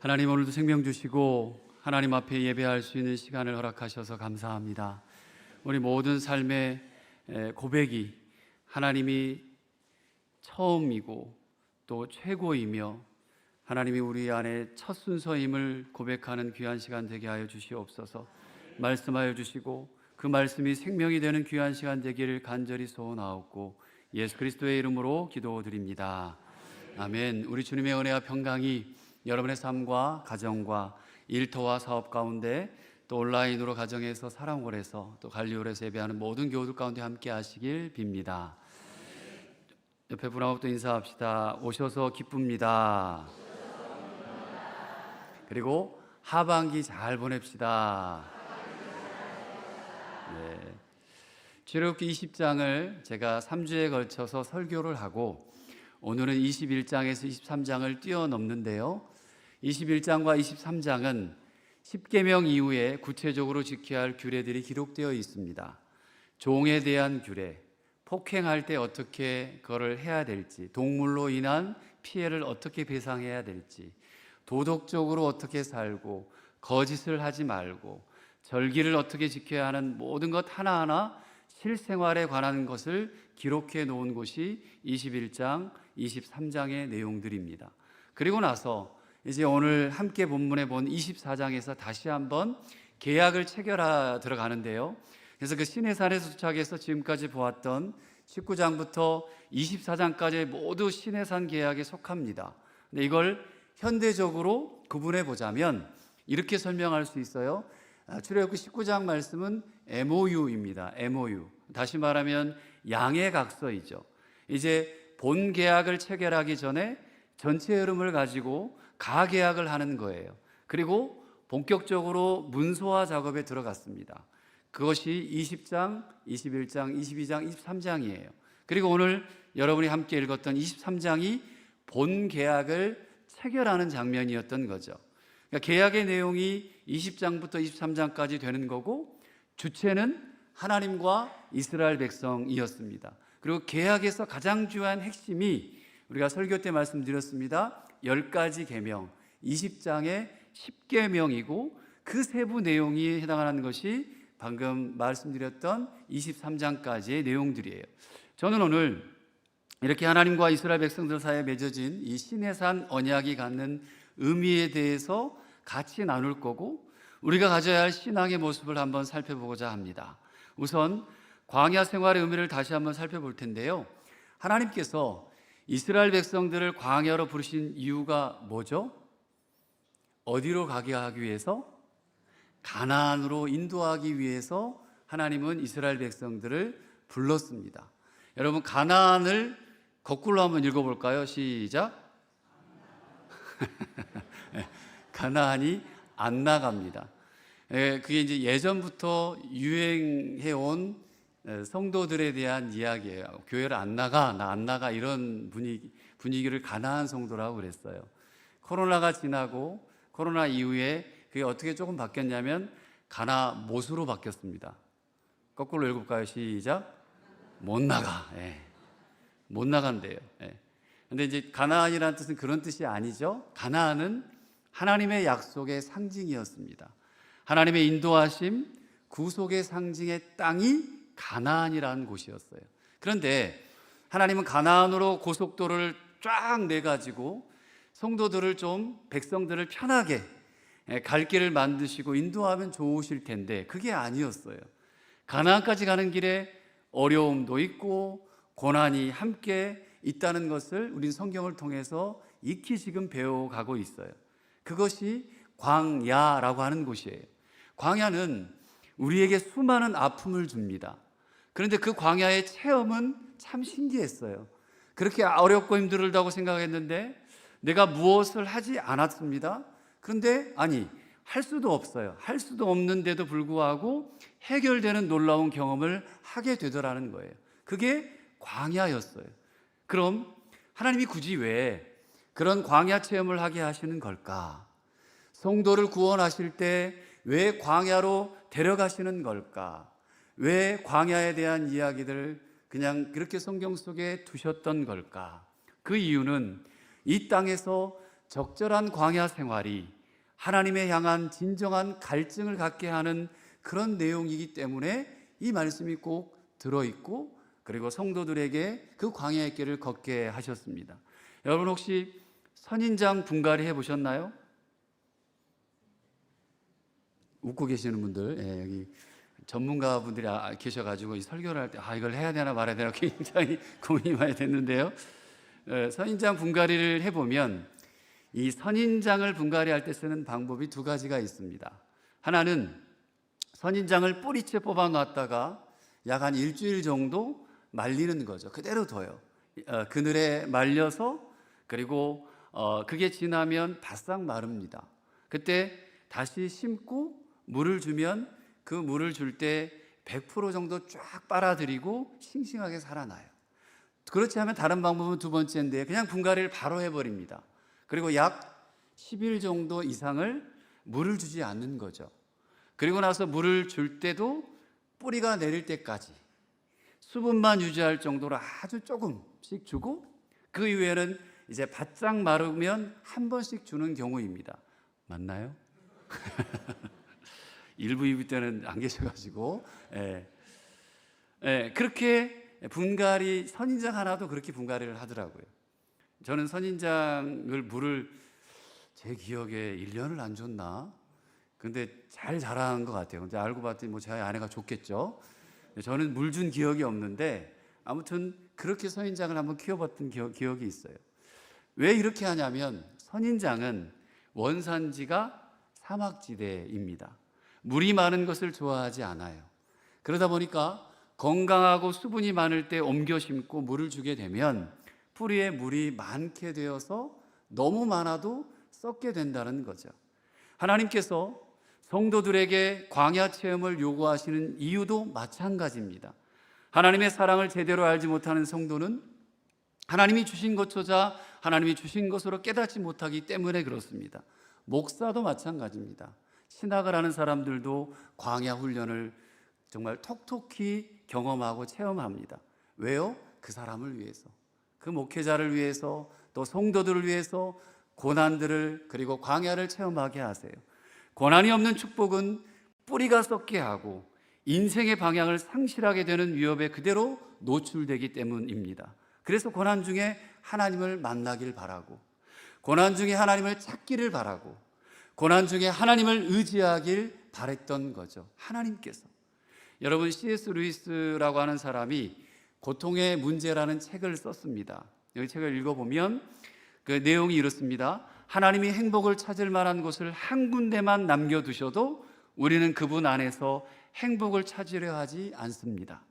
하나님, 오늘도 생명 주시고 하나님 앞에 예배할 수 있는 시간을 허락하셔서 감사합니다. 우리 모든 삶의 고백이 하나님이 처음이고 또 최고이며 하나님이 우리 안에 첫 순서임을 고백하는 귀한 시간 되게 하여 주시옵소서. 말씀하여 주시고 그 말씀이 생명이 되는 귀한 시간 되기를 간절히 소원하옵고 예수 그리스도의 이름으로 기도드립니다. 아멘. 우리 주님의 은혜와 평강이 여러분의 삶과 가정과 일터와 사업 가운데 또 온라인으로 가정에서 사랑홀에서 또 갈리홀에서 예배하는 모든 교우들 가운데 함께 하시길 빕니다. 옆에 분하고 인사합시다. 오셔서 기쁩니다. 그리고 하반기 잘 보냅시다. 네. 출애굽기 20장을 제가 3주에 걸쳐서 설교를 하고 오늘은 21장에서 23장을 뛰어넘는데요. 21장과 23장은 10계명 이후에 구체적으로 지켜야 할 규례들이 기록되어 있습니다. 종에 대한 규례, 폭행할 때 어떻게 그거를 해야 될지, 동물로 인한 피해를 어떻게 배상해야 될지, 도덕적으로 어떻게 살고 거짓을 하지 말고 절기를 어떻게 지켜야 하는 모든 것 하나하나 실생활에 관한 것을 기록해 놓은 곳이 21장, 23장의 내용들입니다. 그리고 나서 이제 오늘 함께 본문에 본 24장에서 다시 한번 계약을 체결하 들어가는데요. 그래서 그 시내산에서 도착해서 지금까지 보았던 19장부터 24장까지 모두 시내산 계약에 속합니다. 근데 이걸 현대적으로 구분해 보자면 이렇게 설명할 수 있어요. 출애굽기 19장 말씀은 MOU입니다. MOU. 다시 말하면 양해 각서이죠. 이제 본 계약을 체결하기 전에 전체 흐름을 가지고 가계약을 하는 거예요. 그리고 본격적으로 문서화 작업에 들어갔습니다. 그것이 20장, 21장, 22장, 23장이에요. 그리고 오늘 여러분이 함께 읽었던 23장이 본 계약을 체결하는 장면이었던 거죠. 그러니까 계약의 내용이 20장부터 23장까지 되는 거고 주체는 하나님과 이스라엘 백성이었습니다. 그리고 계약에서 가장 중요한 핵심이 우리가 설교 때 말씀드렸습니다. 10가지 계명, 20장의 10계명이고 그 세부 내용이 해당하는 것이 방금 말씀드렸던 23장까지의 내용들이에요. 저는 오늘 이렇게 하나님과 이스라엘 백성들 사이에 맺어진 이 시내산 언약이 갖는 의미에 대해서 같이 나눌 거고 우리가 가져야 할 신앙의 모습을 한번 살펴보고자 합니다. 우선 광야 생활의 의미를 다시 한번 살펴볼 텐데요. 하나님께서 이스라엘 백성들을 광야로 부르신 이유가 뭐죠? 어디로 가게 하기 위해서? 가나안으로 인도하기 위해서 하나님은 이스라엘 백성들을 불렀습니다. 여러분, 가나안을 거꾸로 한번 읽어볼까요? 시작. 가나안이 안 나갑니다. 그게 이제 예전부터 유행해온 성도들에 대한 이야기예요. 교회를 안 나가, 나 안 나가 이런 분위기를 가나안 성도라고 그랬어요. 코로나가 지나고 코로나 이후에 그게 어떻게 조금 바뀌었냐면 가나못으로 바뀌었습니다. 거꾸로 읽을까요? 시작. 못 나가. 못 나간대요. 근데 이제 가나안이라는 뜻은 그런 뜻이 아니죠. 가나안은 하나님의 약속의 상징이었습니다. 하나님의 인도하심, 구속의 상징의 땅이 가나안이라는 곳이었어요. 그런데 하나님은 가나안으로 고속도로를 쫙 내가지고 성도들을 좀 백성들을 편하게 갈 길을 만드시고 인도하면 좋으실 텐데 그게 아니었어요. 가나안까지 가는 길에 어려움도 있고 고난이 함께 있다는 것을 우린 성경을 통해서 익히 지금 배워가고 있어요. 그것이 광야라고 하는 곳이에요. 광야는 우리에게 수많은 아픔을 줍니다. 그런데 그 광야의 체험은 참 신기했어요. 그렇게 어렵고 힘들다고 생각했는데 내가 무엇을 하지 않았습니다. 그런데 할 수도 없어요. 할 수도 없는데도 불구하고 해결되는 놀라운 경험을 하게 되더라는 거예요. 그게 광야였어요. 그럼 하나님이 굳이 왜 그런 광야 체험을 하게 하시는 걸까? 성도를 구원하실 때 왜 광야로 데려가시는 걸까? 왜 광야에 대한 이야기들을 그냥 그렇게 성경 속에 두셨던 걸까? 그 이유는 이 땅에서 적절한 광야 생활이 하나님에 향한 진정한 갈증을 갖게 하는 그런 내용이기 때문에 이 말씀이 꼭 들어있고, 그리고 성도들에게 그 광야의 길을 걷게 하셨습니다. 여러분 혹시 선인장 분갈이 해보셨나요? 웃고 계시는 분들, 예, 여기 전문가분들이 계셔가지고 이 설교를 할 때 이걸 해야 되나 말아야 되나 굉장히 고민이 많이 됐는데요. 선인장 분갈이를 해보면 이 선인장을 분갈이할 때 쓰는 방법이 두 가지가 있습니다. 하나는 선인장을 뿌리채 뽑아 놨다가 약 한 일주일 정도 말리는 거죠. 그대로 둬요. 그늘에 말려서, 그리고 그게 지나면 바싹 마릅니다. 그때 다시 심고 물을 주면 그 물을 줄 때 100% 정도 쫙 빨아들이고 싱싱하게 살아나요. 그렇지 않으면 다른 방법은 두 번째인데 그냥 분갈이를 바로 해버립니다. 그리고 약 10일 정도 이상을 물을 주지 않는 거죠. 그리고 나서 물을 줄 때도 뿌리가 내릴 때까지 수분만 유지할 정도로 아주 조금씩 주고, 그 이후에는 이제 바짝 마르면 한 번씩 주는 경우입니다. 맞나요? 1부, 2부 때는 안 계셔가지고, 그렇게 분갈이, 선인장 하나도 그렇게 분갈이를 하더라고요. 저는 선인장을 물을 제 기억에 1년을 안 줬나? 근데 잘 자란 것 같아요. 근데 알고 봤더니 뭐 제 아내가 줬겠죠. 저는 물 준 기억이 없는데 아무튼 그렇게 선인장을 한번 키워봤던 기억이 있어요. 왜 이렇게 하냐면 선인장은 원산지가 사막지대입니다. 물이 많은 것을 좋아하지 않아요. 그러다 보니까 건강하고 수분이 많을 때 옮겨 심고 물을 주게 되면 뿌리에 물이 많게 되어서 너무 많아도 썩게 된다는 거죠. 하나님께서 성도들에게 광야 체험을 요구하시는 이유도 마찬가지입니다. 하나님의 사랑을 제대로 알지 못하는 성도는 하나님이 주신 것조차 하나님이 주신 것으로 깨닫지 못하기 때문에 그렇습니다. 목사도 마찬가지입니다. 신학을 하는 사람들도 광야 훈련을 정말 톡톡히 경험하고 체험합니다. 왜요? 그 사람을 위해서, 그 목회자를 위해서, 또 성도들을 위해서 고난들을, 그리고 광야를 체험하게 하세요. 고난이 없는 축복은 뿌리가 썩게 하고 인생의 방향을 상실하게 되는 위협에 그대로 노출되기 때문입니다. 그래서 고난 중에 하나님을 만나길 바라고, 고난 중에 하나님을 찾기를 바라고, 고난 중에 하나님을 의지하길 바랬던 거죠. 하나님께서. 여러분, C.S. 루이스라고 하는 사람이 고통의 문제라는 책을 썼습니다. 이 책을 읽어보면 그 내용이 이렇습니다. 하나님이 행복을 찾을 만한 곳을 한 군데만 남겨두셔도 우리는 그분 안에서 행복을 찾으려 하지 않습니다.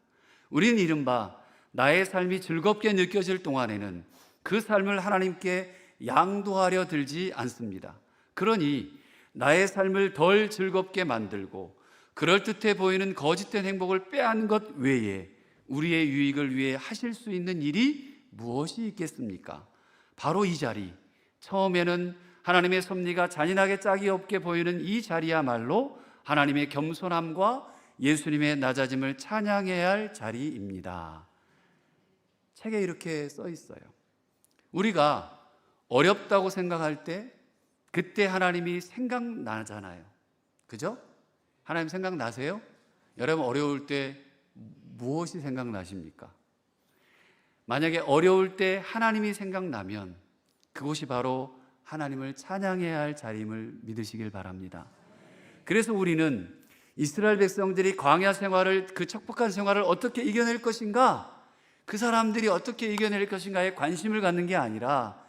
우리는 이른바 나의 삶이 즐겁게 느껴질 동안에는 그 삶을 하나님께 양도하려 들지 않습니다. 그러니 나의 삶을 덜 즐겁게 만들고 그럴듯해 보이는 거짓된 행복을 빼앗는 것 외에 우리의 유익을 위해 하실 수 있는 일이 무엇이 있겠습니까? 바로 이 자리, 처음에는 하나님의 섭리가 잔인하게 짝이 없게 보이는 이 자리야말로 하나님의 겸손함과 예수님의 낮아짐을 찬양해야 할 자리입니다. 책에 이렇게 써 있어요. 우리가 어렵다고 생각할 때 그때 하나님이 생각나잖아요. 그죠? 하나님 생각나세요? 여러분 어려울 때 무엇이 생각나십니까? 만약에 어려울 때 하나님이 생각나면 그곳이 바로 하나님을 찬양해야 할 자리임을 믿으시길 바랍니다. 그래서 우리는 이스라엘 백성들이 광야 생활을, 그 척박한 생활을 어떻게 이겨낼 것인가, 그 사람들이 어떻게 이겨낼 것인가에 관심을 갖는 게 아니라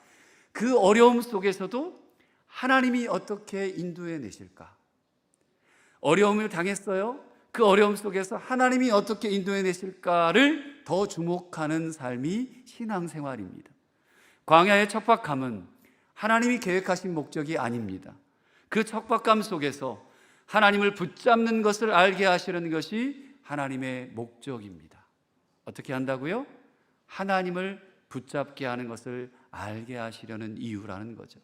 그 어려움 속에서도 하나님이 어떻게 인도해 내실까? 어려움을 당했어요. 그 어려움 속에서 하나님이 어떻게 인도해 내실까를 더 주목하는 삶이 신앙생활입니다. 광야의 척박함은 하나님이 계획하신 목적이 아닙니다. 그 척박함 속에서 하나님을 붙잡는 것을 알게 하시는 것이 하나님의 목적입니다. 어떻게 한다고요? 하나님을 붙잡게 하는 것을 알게 하시려는 이유라는 거죠.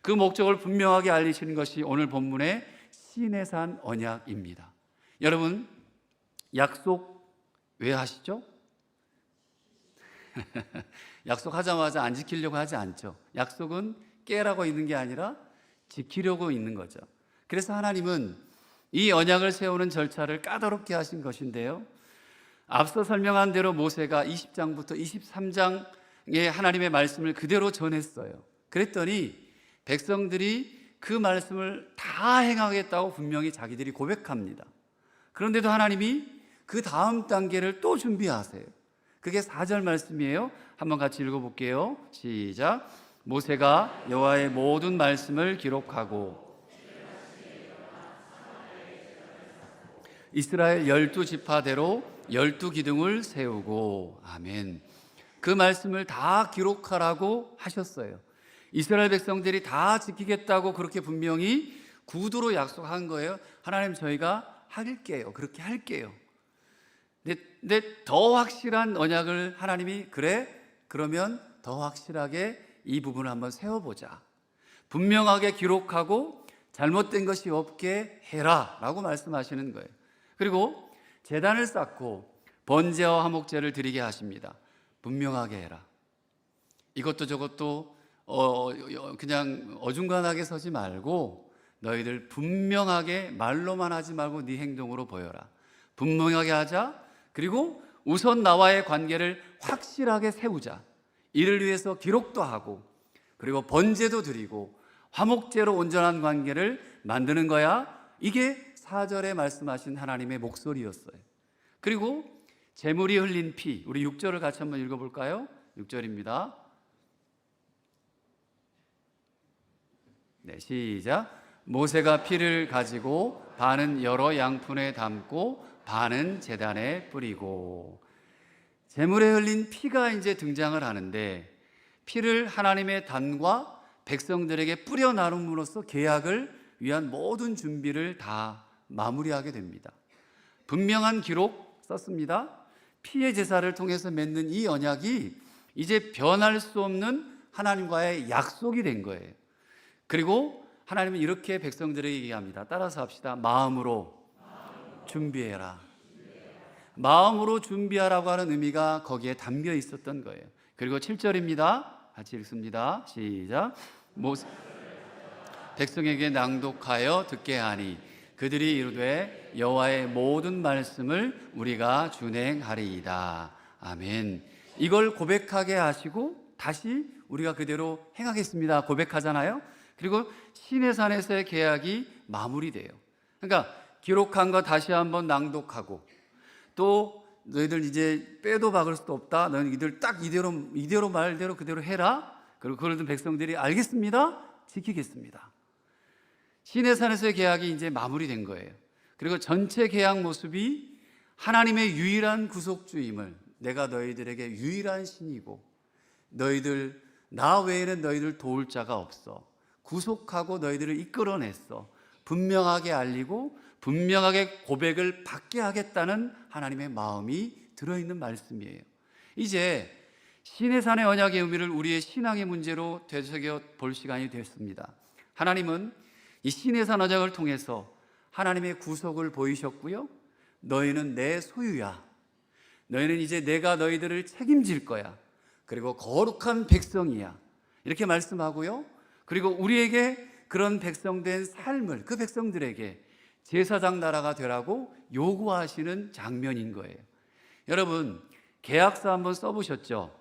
그 목적을 분명하게 알리시는 것이 오늘 본문의 시내산 언약입니다. 여러분, 약속 왜 하시죠? 약속하자마자 안 지키려고 하지 않죠. 약속은 깨라고 있는 게 아니라 지키려고 있는 거죠. 그래서 하나님은 이 언약을 세우는 절차를 까다롭게 하신 것인데요, 앞서 설명한 대로 모세가 20장부터 23장의 하나님의 말씀을 그대로 전했어요. 그랬더니 백성들이 그 말씀을 다 행하겠다고 분명히 자기들이 고백합니다. 그런데도 하나님이 그 다음 단계를 또 준비하세요. 그게 4절 말씀이에요. 한번 같이 읽어볼게요. 시작. 모세가 여호와의 모든 말씀을 기록하고 이스라엘 12지파대로 12기둥을 세우고, 아멘. 그 말씀을 다 기록하라고 하셨어요. 이스라엘 백성들이 다 지키겠다고 그렇게 분명히 구두로 약속한 거예요. 하나님, 저희가 할게요. 그렇게 할게요. 근데 더 확실한 언약을 하나님이, 그래? 그러면 더 확실하게 이 부분을 한번 세워보자. 분명하게 기록하고 잘못된 것이 없게 해라 라고 말씀하시는 거예요. 그리고 제단을 쌓고 번제와 화목제를 드리게 하십니다. 분명하게 해라. 이것도 저것도 그냥 어중간하게 서지 말고 너희들 분명하게, 말로만 하지 말고 네 행동으로 보여라. 분명하게 하자. 그리고 우선 나와의 관계를 확실하게 세우자. 이를 위해서 기록도 하고, 그리고 번제도 드리고 화목제로 온전한 관계를 만드는 거야. 이게 4절에 말씀하신 하나님의 목소리였어요. 그리고 제물이 흘린 피, 우리 6절을 같이 한번 읽어볼까요? 6절입니다. 네, 시작. 모세가 피를 가지고 반은 여러 양푼에 담고 반은 제단에 뿌리고. 제물에 흘린 피가 이제 등장을 하는데, 피를 하나님의 단과 백성들에게 뿌려 나눔으로써 계약을 위한 모든 준비를 다 마무리하게 됩니다. 분명한 기록 썼습니다. 피의 제사를 통해서 맺는 이 언약이 이제 변할 수 없는 하나님과의 약속이 된 거예요. 그리고 하나님은 이렇게 백성들에게 얘기합니다. 따라서 합시다. 마음으로 준비해라. 마음으로 준비하라고 하는 의미가 거기에 담겨 있었던 거예요. 그리고 7절입니다. 같이 읽습니다. 시작. 백성에게 낭독하여 듣게 하니 그들이 이르되 여호와의 모든 말씀을 우리가 준행하리이다. 아멘. 이걸 고백하게 하시고 다시 우리가 그대로 행하겠습니다 고백하잖아요. 그리고 시내산에서의 계약이 마무리돼요. 그러니까 기록한 거 다시 한번 낭독하고, 또 너희들 이제 빼도 박을 수도 없다. 너희들 이들 딱 이대로 말대로 그대로 해라. 그리고 그걸 듣는 백성들이 알겠습니다. 지키겠습니다. 시내산에서의 계약이 이제 마무리된 거예요. 그리고 전체 계약 모습이 하나님의 유일한 구속주임을, 내가 너희들에게 유일한 신이고 너희들 나 외에는 너희들 도울 자가 없어, 구속하고 너희들을 이끌어냈어, 분명하게 알리고 분명하게 고백을 받게 하겠다는 하나님의 마음이 들어있는 말씀이에요. 이제 시내산의 언약의 의미를 우리의 신앙의 문제로 되새겨 볼 시간이 됐습니다. 하나님은 이 시내산 언약을 통해서 하나님의 구속을 보이셨고요. 너희는 내 소유야. 너희는 이제 내가 너희들을 책임질 거야. 그리고 거룩한 백성이야. 이렇게 말씀하고요. 그리고 우리에게 그런 백성된 삶을 그 백성들에게 제사장 나라가 되라고 요구하시는 장면인 거예요. 여러분, 계약서 한번 써보셨죠?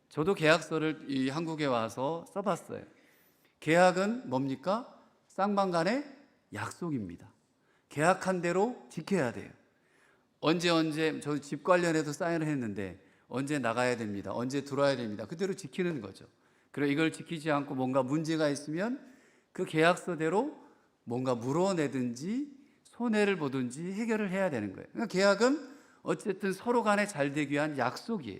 저도 계약서를 이 한국에 와서 써봤어요. 계약은 뭡니까? 쌍방간의 약속입니다. 계약한 대로 지켜야 돼요. 언제 저 집 관련해서 사인을 했는데 언제 나가야 됩니다. 언제 들어와야 됩니다. 그대로 지키는 거죠. 그리고 이걸 지키지 않고 뭔가 문제가 있으면 그 계약서대로 뭔가 물어내든지 손해를 보든지 해결을 해야 되는 거예요. 그러니까 계약은 어쨌든 서로 간에 잘 되기 위한 약속이에요.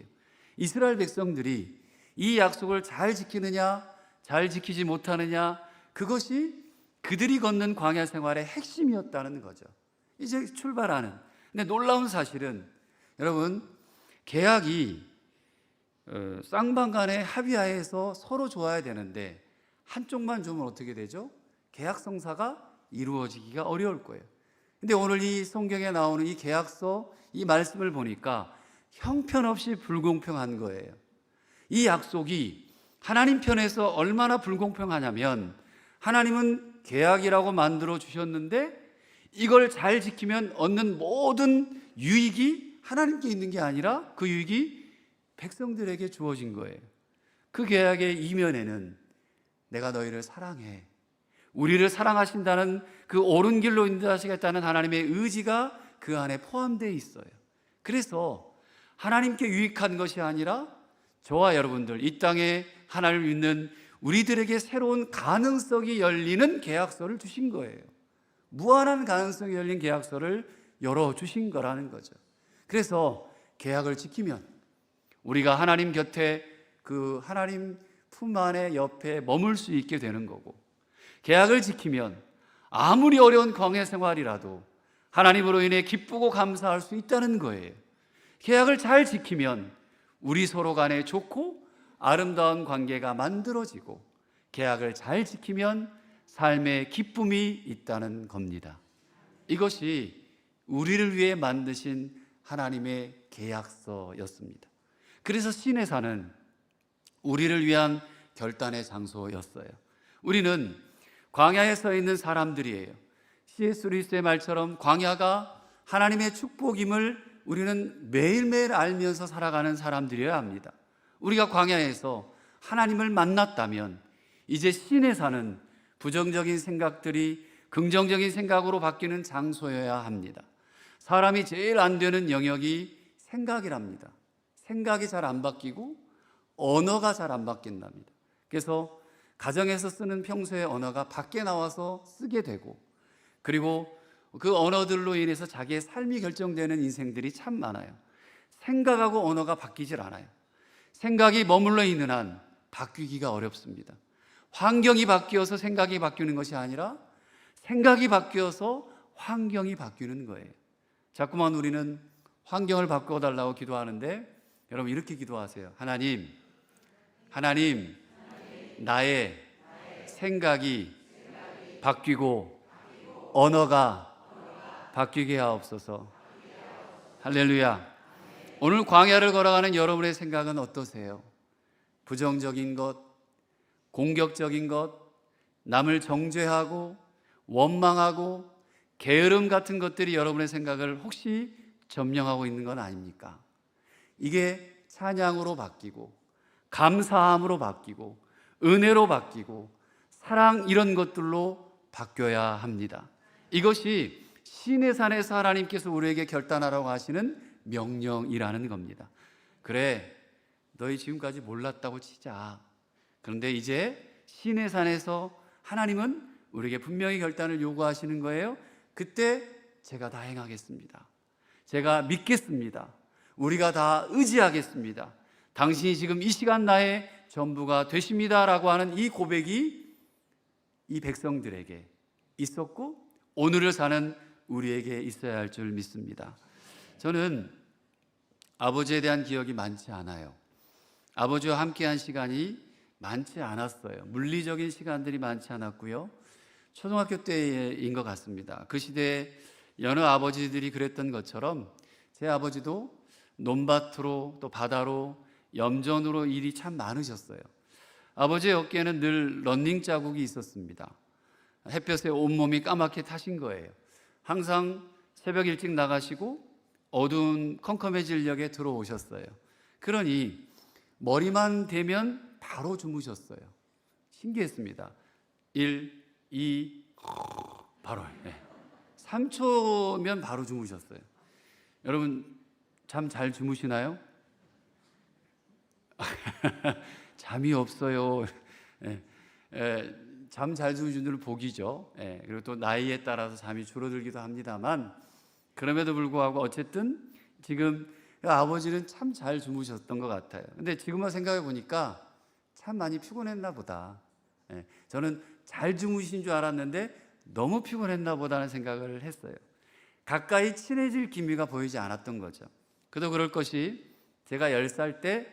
이스라엘 백성들이 이 약속을 잘 지키느냐 잘 지키지 못하느냐, 그것이 그들이 걷는 광야 생활의 핵심이었다는 거죠. 이제 출발하는. 근데 놀라운 사실은 여러분, 계약이 쌍방간의 합의하에서 서로 좋아야 되는데 한쪽만 주면 어떻게 되죠? 계약 성사가 이루어지기가 어려울 거예요. 근데 오늘 이 성경에 나오는 이 계약서, 이 말씀을 보니까 형편없이 불공평한 거예요. 이 약속이 하나님 편에서 얼마나 불공평하냐면, 하나님은 계약이라고 만들어 주셨는데 이걸 잘 지키면 얻는 모든 유익이 하나님께 있는 게 아니라 그 유익이 백성들에게 주어진 거예요. 그 계약의 이면에는 내가 너희를 사랑해, 우리를 사랑하신다는 그 옳은 길로 인도하시겠다는 하나님의 의지가 그 안에 포함되어 있어요. 그래서 하나님께 유익한 것이 아니라 저와 여러분들, 이 땅에 하나님을 믿는 우리들에게 새로운 가능성이 열리는 계약서를 주신 거예요. 무한한 가능성이 열린 계약서를 열어주신 거라는 거죠. 그래서 계약을 지키면 우리가 하나님 곁에, 그 하나님 품 안에 옆에 머물 수 있게 되는 거고, 계약을 지키면 아무리 어려운 광야 생활이라도 하나님으로 인해 기쁘고 감사할 수 있다는 거예요. 계약을 잘 지키면 우리 서로 간에 좋고 아름다운 관계가 만들어지고, 계약을 잘 지키면 삶의 기쁨이 있다는 겁니다. 이것이 우리를 위해 만드신 하나님의 계약서였습니다. 그래서 시내산은 우리를 위한 결단의 장소였어요. 우리는 광야에 서 있는 사람들이에요. C.S. 루이스의 말처럼 광야가 하나님의 축복임을 우리는 매일매일 알면서 살아가는 사람들이어야 합니다. 우리가 광야에서 하나님을 만났다면 이제 시내산은 부정적인 생각들이 긍정적인 생각으로 바뀌는 장소여야 합니다. 사람이 제일 안 되는 영역이 생각이랍니다. 생각이 잘 안 바뀌고 언어가 잘 안 바뀐답니다. 그래서 가정에서 쓰는 평소의 언어가 밖에 나와서 쓰게 되고, 그리고 그 언어들로 인해서 자기의 삶이 결정되는 인생들이 참 많아요. 생각하고 언어가 바뀌질 않아요. 생각이 머물러 있는 한 바뀌기가 어렵습니다. 환경이 바뀌어서 생각이 바뀌는 것이 아니라 생각이 바뀌어서 환경이 바뀌는 거예요. 자꾸만 우리는 환경을 바꿔달라고 기도하는데, 여러분 이렇게 기도하세요. 하나님, 나의 생각이 바뀌고 언어가 바뀌게 하옵소서. 할렐루야. 오늘 광야를 걸어가는 여러분의 생각은 어떠세요? 부정적인 것, 공격적인 것, 남을 정죄하고 원망하고 게으름 같은 것들이 여러분의 생각을 혹시 점령하고 있는 건 아닙니까? 이게 찬양으로 바뀌고 감사함으로 바뀌고 은혜로 바뀌고 사랑, 이런 것들로 바뀌어야 합니다. 이것이 시내산에서 하나님께서 우리에게 결단하라고 하시는 명령이라는 겁니다. 그래, 너희 지금까지 몰랐다고 치자. 그런데 이제 시내산에서 하나님은 우리에게 분명히 결단을 요구하시는 거예요. 그때 제가 다 행하겠습니다. 제가 믿겠습니다. 우리가 다 의지하겠습니다. 당신이 지금 이 시간 나의 전부가 되십니다 라고 하는 이 고백이 이 백성들에게 있었고 오늘을 사는 우리에게 있어야 할 줄 믿습니다. 저는 아버지에 대한 기억이 많지 않아요. 아버지와 함께한 시간이 많지 않았어요. 물리적인 시간들이 많지 않았고요. 초등학교 때인 것 같습니다. 그 시대에 여느 아버지들이 그랬던 것처럼 제 아버지도 논밭으로 또 바다로 염전으로 일이 참 많으셨어요. 아버지의 어깨에는 늘 러닝 자국이 있었습니다. 햇볕에 온몸이 까맣게 타신 거예요. 항상 새벽 일찍 나가시고 어두운 컴컴해질 역에 들어오셨어요. 그러니 머리만 대면 바로 주무셨어요. 신기했습니다. 1, 2, 바로 3초면 바로 주무셨어요. 여러분 잠 잘 주무시나요? 잠이 없어요. 잠 잘 주무시는 분들 복이죠. 그리고 또 나이에 따라서 잠이 줄어들기도 합니다만, 그럼에도 불구하고 어쨌든 지금 아버지는 참 잘 주무셨던 것 같아요. 근데 지금만 생각해 보니까 참 많이 피곤했나 보다. 저는 잘 주무신 줄 알았는데 너무 피곤했나 보다는 생각을 했어요. 가까이 친해질 기미가 보이지 않았던 거죠. 그도 그럴 것이 제가 10살 때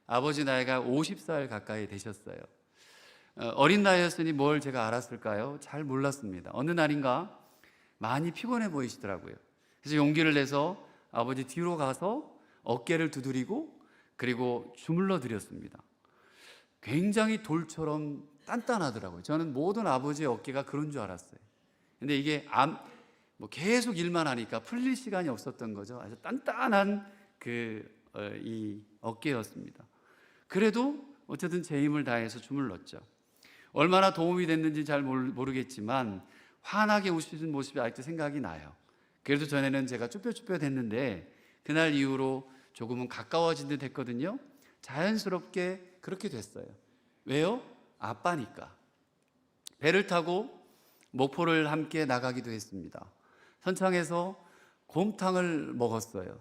아버지 나이가 50살 가까이 되셨어요. 어린 나이였으니 뭘 제가 알았을까요? 잘 몰랐습니다. 어느 날인가 많이 피곤해 보이시더라고요. 그래서 용기를 내서 아버지 뒤로 가서 어깨를 두드리고 그리고 주물러 드렸습니다. 굉장히 돌처럼 단단하더라고요. 저는 모든 아버지의 어깨가 그런 줄 알았어요. 근데 이게 뭐 계속 일만 하니까 풀릴 시간이 없었던 거죠. 아주 단단한 이 어깨였습니다. 그래도 어쨌든 제 힘을 다해서 춤을 췄죠. 얼마나 도움이 됐는지 잘 모르겠지만 환하게 웃으신 모습이 아직도 생각이 나요. 그래도 전에는 제가 쭈뼛쭈뼛 했는데 그날 이후로 조금은 가까워진 듯 했거든요. 자연스럽게 그렇게 됐어요. 왜요? 아빠니까. 배를 타고 목포를 함께 나가기도 했습니다. 선창에서 곰탕을 먹었어요.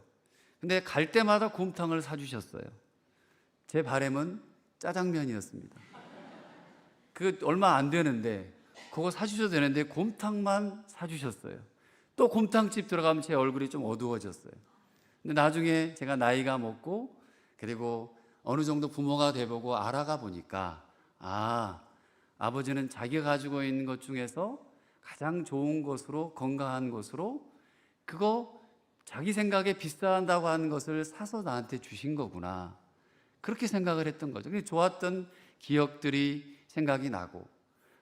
근데 갈 때마다 곰탕을 사주셨어요. 제 바람은 짜장면이었습니다. 얼마 안 되는데 그거 사주셔도 되는데 곰탕만 사주셨어요. 또 곰탕집 들어가면 제 얼굴이 좀 어두워졌어요. 근데 나중에 제가 나이가 먹고 그리고 어느 정도 부모가 돼보고 알아가 보니까 아버지는 자기가 가지고 있는 것 중에서 가장 좋은 것으로, 건강한 것으로 그거 자기 생각에 비싼다고 하는 것을 사서 나한테 주신 거구나, 그렇게 생각을 했던 거죠. 좋았던 기억들이 생각이 나고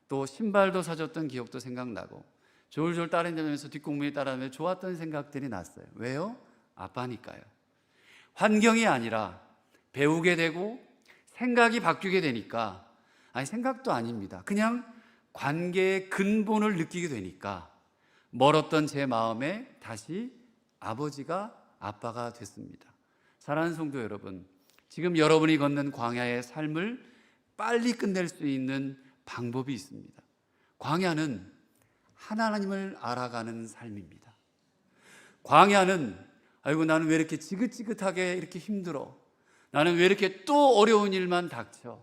또 신발도 사줬던 기억도 생각나고 졸졸 따라다니면서 뒷공문에 따라다니면서 좋았던 생각들이 났어요. 왜요? 아빠니까요. 환경이 아니라 배우게 되고 생각이 바뀌게 되니까, 생각도 아닙니다. 그냥 관계의 근본을 느끼게 되니까 멀었던 제 마음에 다시 아버지가 아빠가 됐습니다. 사랑하는 성도 여러분, 지금 여러분이 걷는 광야의 삶을 빨리 끝낼 수 있는 방법이 있습니다. 광야는 하나님을 알아가는 삶입니다. 광야는 아이고 나는 왜 이렇게 지긋지긋하게 이렇게 힘들어, 나는 왜 이렇게 또 어려운 일만 닥쳐,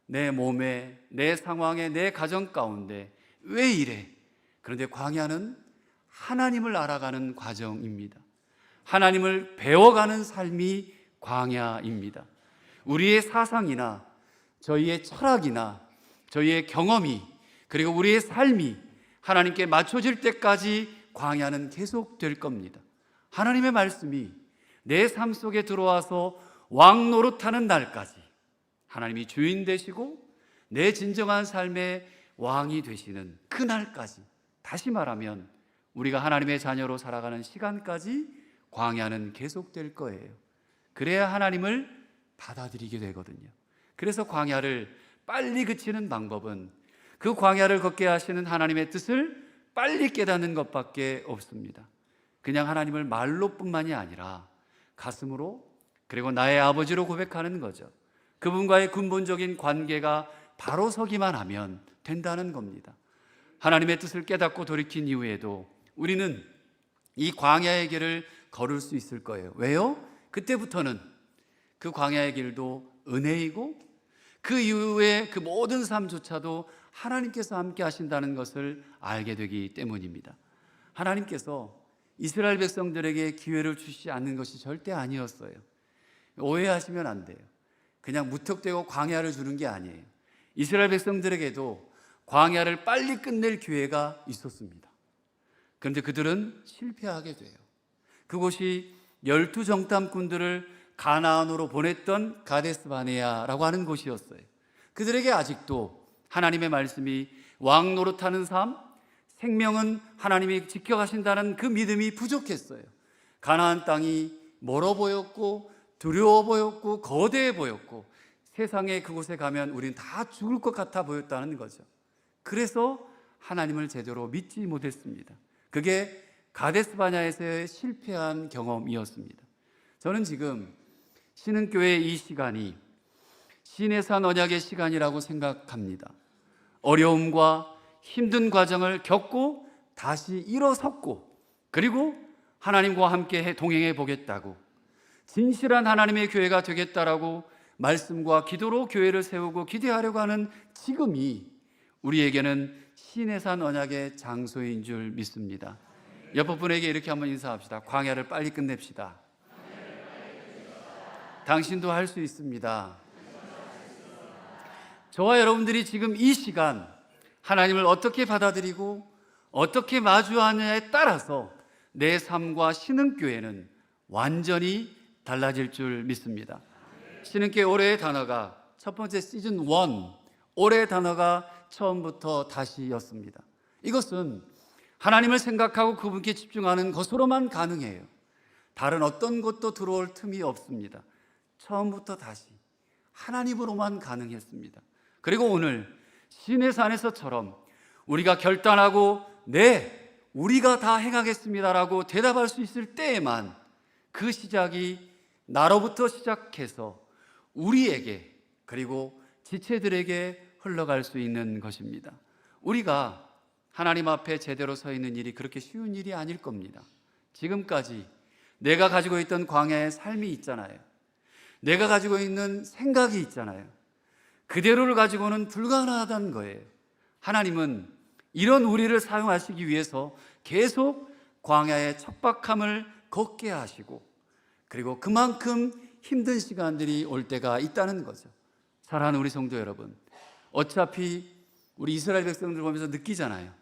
내 몸에, 내 상황에, 내 가정 가운데 왜 이래? 그런데 광야는 하나님을 알아가는 과정입니다. 하나님을 배워가는 삶이 광야입니다. 우리의 사상이나 저희의 철학이나 저희의 경험이 그리고 우리의 삶이 하나님께 맞춰질 때까지 광야는 계속될 겁니다. 하나님의 말씀이 내 삶 속에 들어와서 왕 노릇하는 날까지 하나님이 주인 되시고 내 진정한 삶의 왕이 되시는 그 날까지, 다시 말하면 우리가 하나님의 자녀로 살아가는 시간까지 광야는 계속될 거예요. 그래야 하나님을 받아들이게 되거든요. 그래서 광야를 빨리 그치는 방법은 그 광야를 걷게 하시는 하나님의 뜻을 빨리 깨닫는 것밖에 없습니다. 그냥 하나님을 말로뿐만이 아니라 가슴으로 그리고 나의 아버지로 고백하는 거죠. 그분과의 근본적인 관계가 바로 서기만 하면 된다는 겁니다. 하나님의 뜻을 깨닫고 돌이킨 이후에도 우리는 이 광야의 길을 걸을 수 있을 거예요. 왜요? 그때부터는 그 광야의 길도 은혜이고 그 이후에 그 모든 삶조차도 하나님께서 함께 하신다는 것을 알게 되기 때문입니다. 하나님께서 이스라엘 백성들에게 기회를 주시지 않는 것이 절대 아니었어요. 오해하시면 안 돼요. 그냥 무턱대고 광야를 주는 게 아니에요. 이스라엘 백성들에게도 광야를 빨리 끝낼 기회가 있었습니다. 그런데 그들은 실패하게 돼요. 그곳이 12 정탐꾼들을 가나안으로 보냈던 가데스 바네아라고 하는 곳이었어요. 그들에게 아직도 하나님의 말씀이 왕 노릇하는 삶, 생명은 하나님이 지켜가신다는 그 믿음이 부족했어요. 가나안 땅이 멀어 보였고 두려워 보였고 거대해 보였고 세상에 그곳에 가면 우린 다 죽을 것 같아 보였다는 거죠. 그래서 하나님을 제대로 믿지 못했습니다. 그게 가데스 바네아에서의 실패한 경험이었습니다. 저는 지금 신흥교회의 이 시간이 시내산 언약의 시간이라고 생각합니다. 어려움과 힘든 과정을 겪고 다시 일어섰고 그리고 하나님과 함께 동행해 보겠다고, 진실한 하나님의 교회가 되겠다라고 말씀과 기도로 교회를 세우고 기대하려고 하는 지금이 우리에게는 시내산 언약의 장소인 줄 믿습니다. 옆 분에게 이렇게 한번 인사합시다. 광야를 빨리 끝냅시다. 당신도 할 수 있습니다. 저와 여러분들이 지금 이 시간 하나님을 어떻게 받아들이고 어떻게 마주하느냐에 따라서 내 삶과 신흥교회는 완전히 달라질 줄 믿습니다. 신흥교회 올해의 단어가 첫 번째 시즌 1, 올해 단어가 처음부터 다시였습니다. 이것은 하나님을 생각하고 그분께 집중하는 것으로만 가능해요. 다른 어떤 것도 들어올 틈이 없습니다. 처음부터 다시 하나님으로만 가능했습니다. 그리고 오늘 시내산에서처럼 우리가 결단하고 네, 우리가 다 행하겠습니다라고 대답할 수 있을 때에만 그 시작이 나로부터 시작해서 우리에게 그리고 지체들에게 흘러갈 수 있는 것입니다. 우리가 하나님 앞에 제대로 서 있는 일이 그렇게 쉬운 일이 아닐 겁니다. 지금까지 내가 가지고 있던 광야의 삶이 있잖아요. 내가 가지고 있는 생각이 있잖아요. 그대로를 가지고는 불가능하다는 거예요. 하나님은 이런 우리를 사용하시기 위해서 계속 광야의 척박함을 걷게 하시고 그리고 그만큼 힘든 시간들이 올 때가 있다는 거죠. 사랑하는 우리 성도 여러분, 어차피 우리 이스라엘 백성들 보면서 느끼잖아요.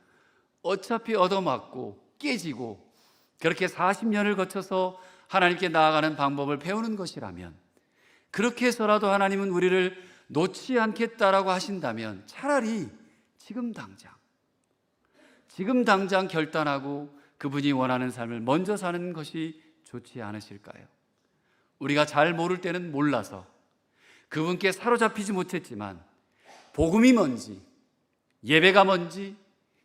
어차피 얻어맞고 깨지고 그렇게 40년을 거쳐서 하나님께 나아가는 방법을 배우는 것이라면, 그렇게 해서라도 하나님은 우리를 놓지 않겠다라고 하신다면 차라리 지금 당장 결단하고 그분이 원하는 삶을 먼저 사는 것이 좋지 않으실까요? 우리가 잘 모를 때는 몰라서 그분께 사로잡히지 못했지만 복음이 뭔지, 예배가 뭔지,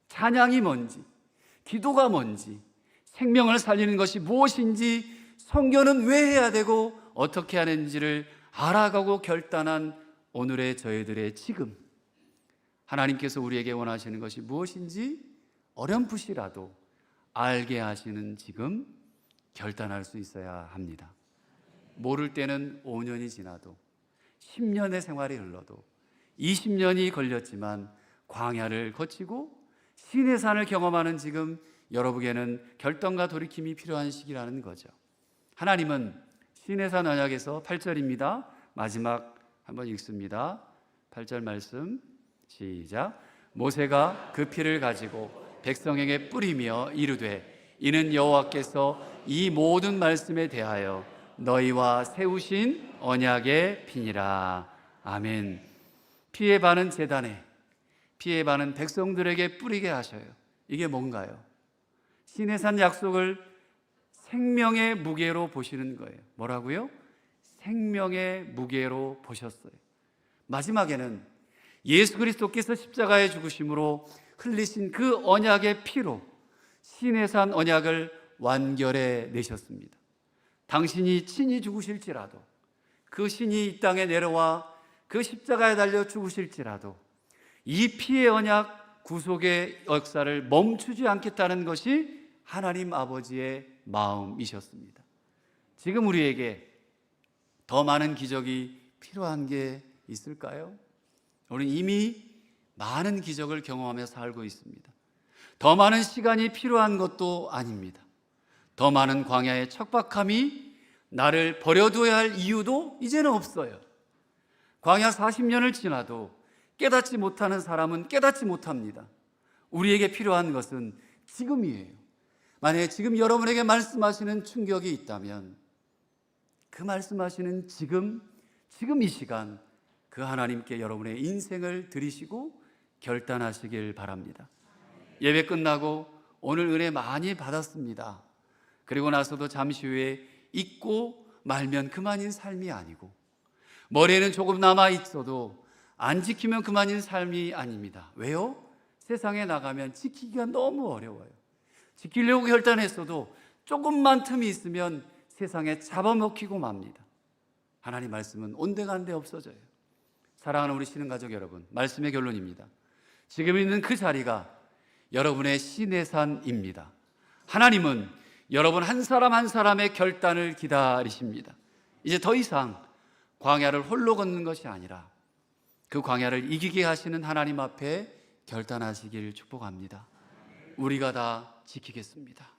찬양이 뭔지, 기도가 뭔지, 생명을 살리는 것이 무엇인지, 성교는 왜 해야 되고 어떻게 하는지를 알아가고 결단한 오늘의 저희들의 지금, 하나님께서 우리에게 원하시는 것이 무엇인지 어렴풋이라도 알게 하시는 지금 결단할 수 있어야 합니다. 모를 때는 5년이 지나도 10년의 생활이 흘러도 20년이 걸렸지만 광야를 거치고 시내산을 경험하는 지금 여러분에게는 결단과 돌이킴이 필요한 시기라는 거죠. 하나님은 시내산 언약에서 8절입니다. 마지막 한번 읽습니다. 8절 말씀 시작. 모세가 그 피를 가지고 백성에게 뿌리며 이르되 이는 여호와께서 이 모든 말씀에 대하여 너희와 세우신 언약의 피니라. 아멘. 피의 반은 제단에, 피의 반은 백성들에게 뿌리게 하셔요. 이게 뭔가요? 시내산 약속을 생명의 무게로 보시는 거예요. 뭐라고요? 생명의 무게로 보셨어요. 마지막에는 예수 그리스도께서 십자가에 죽으심으로 흘리신 그 언약의 피로 시내산 언약을 완결해 내셨습니다. 당신이 친히 죽으실지라도, 그 신이 이 땅에 내려와 그 십자가에 달려 죽으실지라도 이 피의 언약 구속의 역사를 멈추지 않겠다는 것이 하나님 아버지의 마음이셨습니다. 지금 우리에게 더 많은 기적이 필요한 게 있을까요? 우리는 이미 많은 기적을 경험하며 살고 있습니다. 더 많은 시간이 필요한 것도 아닙니다. 더 많은 광야의 척박함이 나를 버려둬야 할 이유도 이제는 없어요. 광야 40년을 지나도 깨닫지 못하는 사람은 깨닫지 못합니다. 우리에게 필요한 것은 지금이에요. 만약에 지금 여러분에게 말씀하시는 충격이 있다면 그 말씀하시는 지금 이 시간 그 하나님께 여러분의 인생을 드리시고 결단하시길 바랍니다. 예배 끝나고 오늘 은혜 많이 받았습니다. 그리고 나서도 잠시 후에 잊고 말면 그만인 삶이 아니고, 머리에는 조금 남아 있어도 안 지키면 그만인 삶이 아닙니다. 왜요? 세상에 나가면 지키기가 너무 어려워요. 지키려고 결단했어도 조금만 틈이 있으면 세상에 잡아먹히고 맙니다. 하나님 말씀은 온데간데 없어져요. 사랑하는 우리 신흥가족 여러분, 말씀의 결론입니다. 지금 있는 그 자리가 여러분의 시내산입니다. 하나님은 여러분 한 사람 한 사람의 결단을 기다리십니다. 이제 더 이상 광야를 홀로 걷는 것이 아니라 그 광야를 이기게 하시는 하나님 앞에 결단하시길 축복합니다. 우리가 다 지키겠습니다.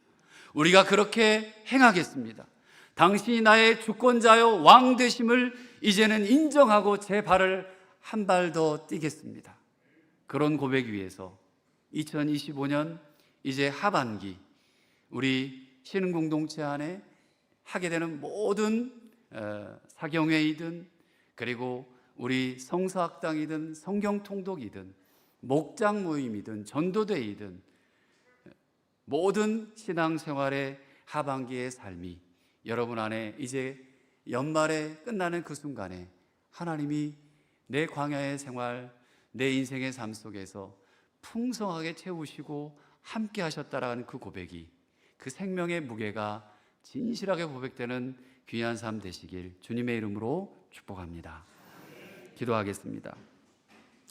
우리가 그렇게 행하겠습니다. 당신이 나의 주권자요 왕 되심을 이제는 인정하고 제 발을 한 발 더 뛰겠습니다. 그런 고백 위에서 2025년 이제 하반기 우리 신흥공동체 안에 하게 되는 모든 사경회의든 그리고 우리 성서학당이든 성경통독이든 목장 모임이든 전도대이든 모든 신앙생활의 하반기의 삶이 여러분 안에 이제 연말에 끝나는 그 순간에 하나님이 내 광야의 생활, 내 인생의 삶 속에서 풍성하게 채우시고 함께 하셨다라는 그 고백이, 그 생명의 무게가 진실하게 고백되는 귀한 삶 되시길 주님의 이름으로 축복합니다. 기도하겠습니다.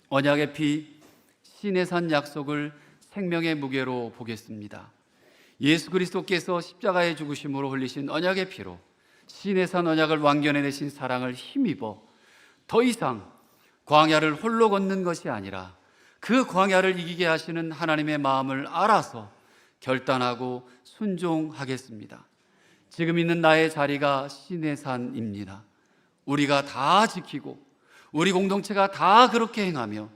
언약의 피, 신의 산 약속을 생명의 무게로 보겠습니다. 예수 그리스도께서 십자가의 죽으심으로 흘리신 언약의 피로 신의 산 언약을 완견해내신 사랑을 힘입어 더 이상 광야를 홀로 걷는 것이 아니라 그 광야를 이기게 하시는 하나님의 마음을 알아서 결단하고 순종하겠습니다. 지금 있는 나의 자리가 신의 산입니다. 우리가 다 지키고 우리 공동체가 다 그렇게 행하며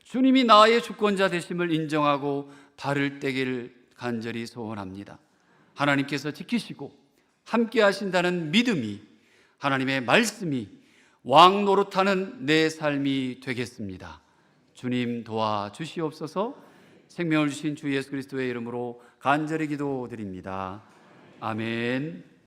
주님이 나의 주권자 되심을 인정하고 발을 떼기를 간절히 소원합니다. 하나님께서 지키시고 함께 하신다는 믿음이, 하나님의 말씀이 왕 노릇하는 내 삶이 되겠습니다. 주님 도와주시옵소서. 생명을 주신 주 예수 그리스도의 이름으로 간절히 기도드립니다. 아멘.